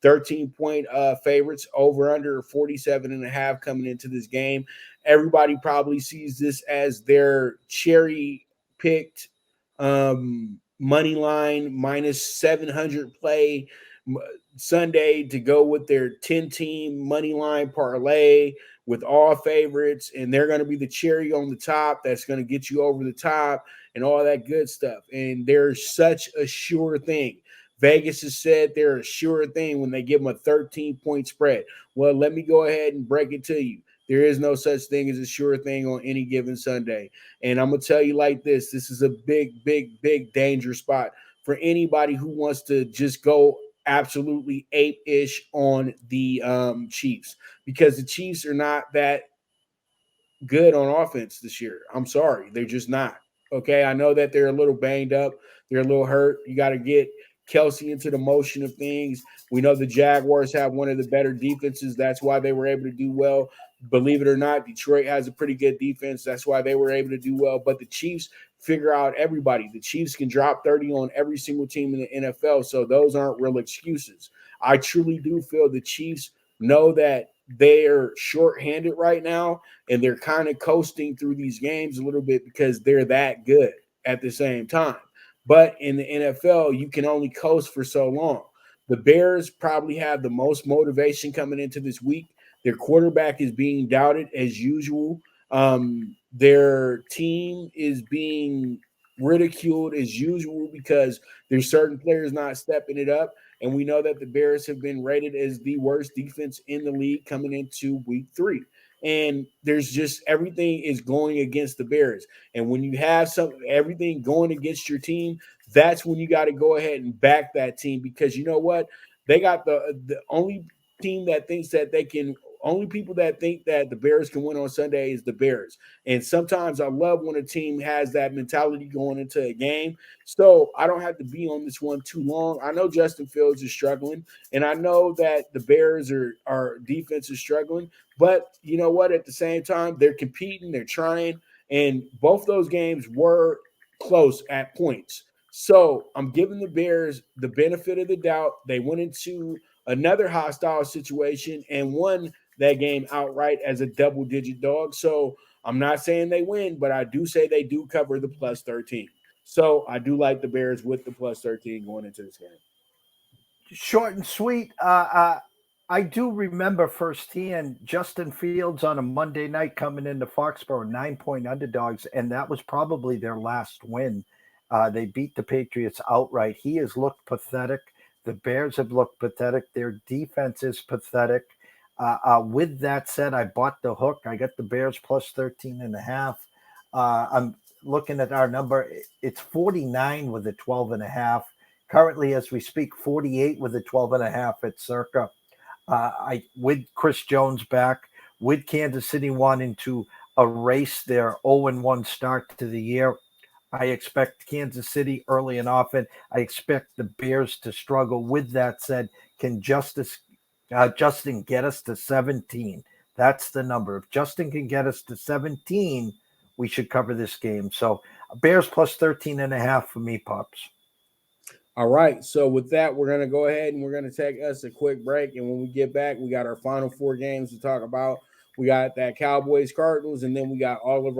13-point favorites, over under 47.5 coming into this game. Everybody probably sees this as their cherry picked money line minus 700 play Sunday to go with their 10-team money line parlay with all favorites, and they're going to be the cherry on the top that's going to get you over the top and all that good stuff. And they're such a sure thing. Vegas has said they're a sure thing when they give them a 13-point spread. Well, let me go ahead and break it to you. There is no such thing as a sure thing on any given Sunday. And I'm going to tell you like this is a big, big, big danger spot for anybody who wants to just go absolutely ape-ish on the Chiefs, because the Chiefs are not that good on offense this year. I'm sorry. They're just not. Okay. I know that they're a little banged up. They're a little hurt. You got to get Kelsey into the motion of things. We know the Jaguars have one of the better defenses. That's why they were able to do well. Believe it or not, Detroit has a pretty good defense. That's why they were able to do well. But the Chiefs figure out everybody. The Chiefs can drop 30 on every single team in the NFL. So those aren't real excuses. I truly do feel the Chiefs know that they're shorthanded right now, and they're kind of coasting through these games a little bit because they're that good at the same time. But in the NFL, you can only coast for so long. The Bears probably have the most motivation coming into this week. Their quarterback is being doubted as usual. Their team is being ridiculed as usual because there's certain players not stepping it up. And we know that the Bears have been rated as the worst defense in the league coming into week 3. And there's just everything is going against the Bears. And when you have everything going against your team, that's when you got to go ahead and back that team, because you know what? They got the only team that thinks that they can only people that think that the Bears can win on Sunday is the Bears. And sometimes I love when a team has that mentality going into a game. So I don't have to be on this one too long. I know Justin Fields is struggling, and I know that the Bears are defense is struggling. But you know what? At the same time, they're competing, they're trying, and both those games were close at points. So I'm giving the Bears the benefit of the doubt. They went into another hostile situation and won that game outright as a double-digit dog. So I'm not saying they win, but I do say they do cover the plus 13. So I do like the Bears with the plus 13 going into this game. Short and sweet. I do remember firsthand Justin Fields on a Monday night coming into Foxborough, 9-point underdogs, and that was probably their last win. They beat the Patriots outright. He has looked pathetic. The Bears have looked pathetic. Their defense is pathetic. With that said, I bought the hook. I got the Bears plus 13.5. I'm looking at our number. It's 49 with a 12.5. Currently, as we speak, 48 with a 12.5 at Circa. With Chris Jones back, with Kansas City wanting to erase their 0-1 start to the year, I expect Kansas City early and often. I expect the Bears to struggle. With that said, can Justin get us to 17? That's the number. If Justin can get us to 17, we should cover this game. So Bears plus 13.5 for me, Pops. All right. So with that, we're going to go ahead and we're going to take us a quick break. And when we get back, we got our final 4 games to talk about. We got that Cowboys Cardinals, and then we got all of